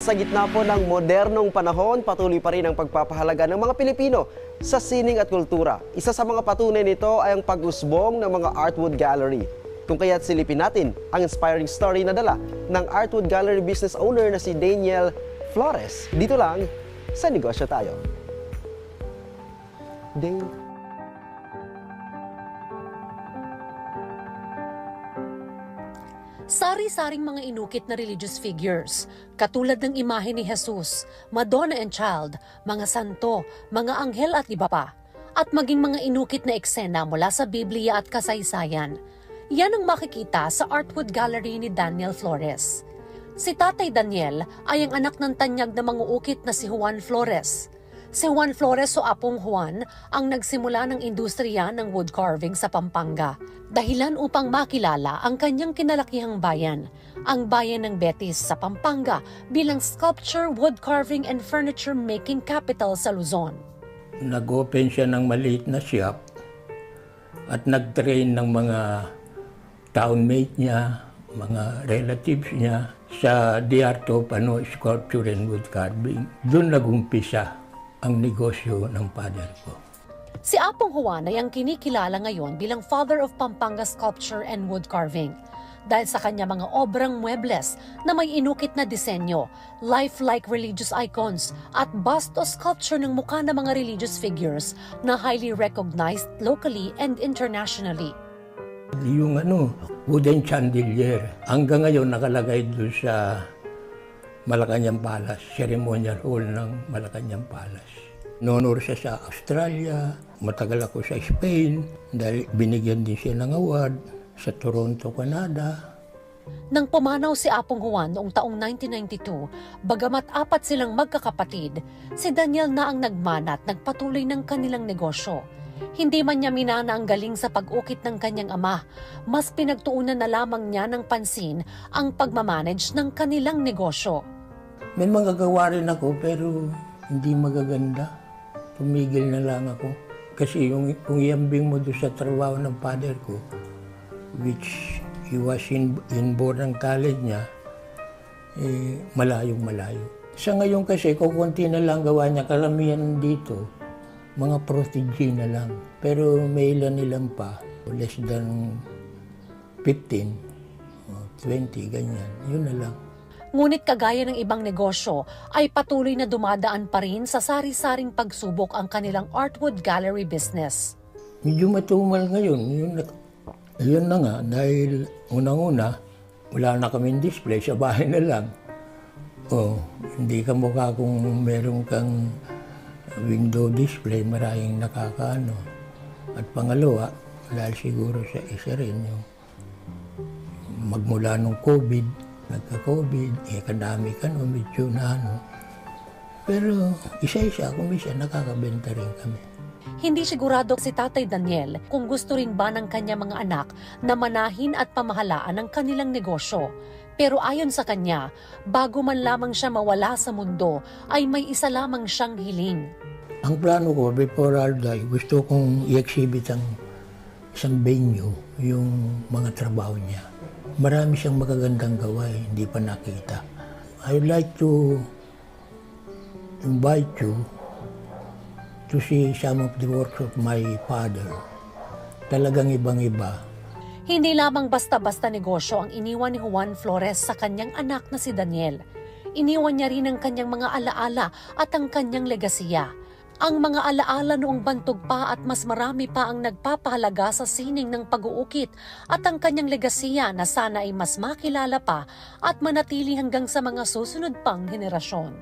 Sa gitna po ng modernong panahon, patuloy pa rin ang pagpapahalaga ng mga Pilipino sa sining at kultura. Isa sa mga patunay nito ay ang pag-usbong ng mga Artwood Gallery. Kung kaya't silipin natin ang inspiring story na dala ng Artwood Gallery business owner na si Daniel Flores. Dito lang sa Negosyo Tayo. Sari-saring mga inukit na religious figures, katulad ng imahe ni Jesus, Madonna and Child, mga santo, mga anghel at iba pa, at maging mga inukit na eksena mula sa Biblia at kasaysayan. Yan ang makikita sa Artwood Gallery ni Daniel Flores. Si Tatay Daniel ay ang anak ng tanyag na manguukit na si Juan Flores. Si Juan Flores o Apong Juan ang nagsimula ng industriya ng wood carving sa Pampanga. Dahilan upang makilala ang kanyang kinalakihang bayan, ang bayan ng Betis sa Pampanga bilang sculpture, wood carving and furniture making capital sa Luzon. Nag-open siya ng maliit na shop at nag-train ng mga townmate niya, mga relatives niya sa The Art of Sculpture and Wood Carving. Doon nag-umpisa ang negosyo ng father ko. Si Apong Juan ay ang kinikilala ngayon bilang Father of Pampanga Sculpture and Wood Carving dahil sa kanya mga obrang muebles na may inukit na disenyo, lifelike religious icons at bust o sculpture ng mukha ng mga religious figures na highly recognized locally and internationally. Yung wooden chandelier, hanggang ngayon nakalagay doon sa Malacanang Palace, ceremonial hall ng Malacanang Palace. Nonor siya sa Australia, matagal ako sa Spain, dahil binigyan din siya ng award sa Toronto, Canada. Nang pumanaw si Apong Juan noong taong 1992, bagamat 4 silang magkakapatid, si Daniel na ang nagmana at nagpatuloy ng kanilang negosyo. Hindi man niya minana ang galing sa pag-ukit ng kanyang ama, mas pinagtuunan na lamang niya ng pansin ang pagmamanage ng kanilang negosyo. May mga gawa rin ako pero hindi magaganda. Tumigil na lang ako. Kasi kung iambing mo doon sa trabaho ng father ko, which he was inborn ng talent niya, malayong-malayo. Sa ngayon kasi, kukunti na lang gawa niya, karamihan dito, mga protege na lang. Pero may ilan pa, less than 15, 20, ganyan. Yun na lang. Ngunit kagaya ng ibang negosyo, ay patuloy na dumadaan pa rin sa sari-saring pagsubok ang kanilang Artwood Gallery business. Medyo matumal ngayon. Yun na nga, dahil unang-una, wala na kaming display, sa bahay na lang. Hindi ka mukha kung meron kang window display, maraming nakakaano. At pangalawa, dahil siguro sa isa rin, yung magmula nung COVID, nagka-COVID, kadami ka no, medyo na ano. Pero isa-isa, kung minsan nakakabenta rin kami. Hindi sigurado si Tatay Daniel kung gusto rin ba ng kanya mga anak na manahin at pamahalaan ang kanilang negosyo. Pero ayon sa kanya, bago man lamang siya mawala sa mundo, ay may isa lamang siyang hiling. Ang plano ko, before I'll die, gusto kong i-exhibit ang isang venue, yung mga trabaho niya. Marami siyang magagandang gawa, hindi pa nakita. I'd like to invite you to see some of the works of my father. Talagang ibang-iba. Hindi lamang basta-basta negosyo ang iniwan ni Juan Flores sa kanyang anak na si Daniel. Iniwan niya rin ang kanyang mga alaala at ang kanyang legasiya. Ang mga alaala noong bantog pa at mas marami pa ang nagpapahalaga sa sining ng pag-uukit at ang kanyang legasiya na sana ay mas makilala pa at manatili hanggang sa mga susunod pang henerasyon.